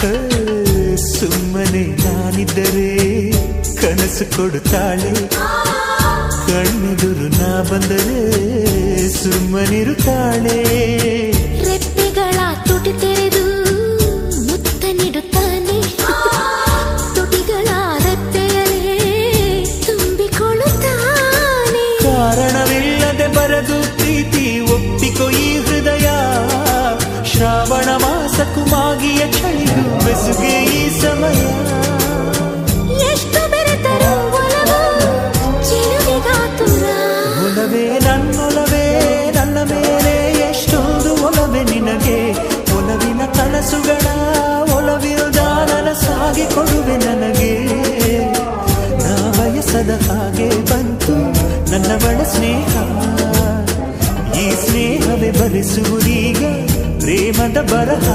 ಸುಮ್ಮನೆ ನಾನಿದ್ದರೆ ಕನಸು ಕೊಡುತ್ತಾಳೆ, ಕಣ್ಣೆದುರು ನಾ ಬಂದರೆ ಸುಮ್ಮನಿರುತ್ತಾಳೆ. ರೆಪ್ಪೆಗಳ ತುಟಿ ತೆರೆದು ಮುತ್ತ ನೀಡುತ್ತಾನೆ, ತುಟಿಗಳ ರೆಪ್ಪೆಯಲ್ಲೇ ತುಂಬಿಕೊಳ್ಳುತ್ತಾನೆ. ಕಾರಣವಿಲ್ಲದೆ ಬರದು ಪ್ರೀತಿ ಒಪ್ಪಿಕೊ ಈ ಹೃದಯ, ಶ್ರಾವಣ ಮಾಸಕ್ಕೂ ಮಾಗಿಯ ಚಳಿಗೂ ಬೆಸುಗೆ ಈ ಸಮಯ. ಎಷ್ಟು ಬೆರೆತರೂ ಒಲವು ಚೆಲುವಿಗಾತುರ. ಒಲವೇ ನನ್ನೊಲವೇ ನನ್ನ ಮೇಲೆ ಎಷ್ಟೊಂದು ಒಲವೇ ನಿನಗೆ. ಒಲವಿನ ಕನಸುಗಳ ಒಲವಿರುದ ನನಸಾಗಿ ಕೊಡುವೆ ನನಗೆ. ನಾ ಬಯಸದ ಹಾಗೆ ಬಂತು ನನ್ನವಳ ಸ್ನೇಹ, ಈ ಸ್ನೇಹವೇ ಬರೆಸುವುದೀಗ ಪ್ರೇಮದ ಬರಹ.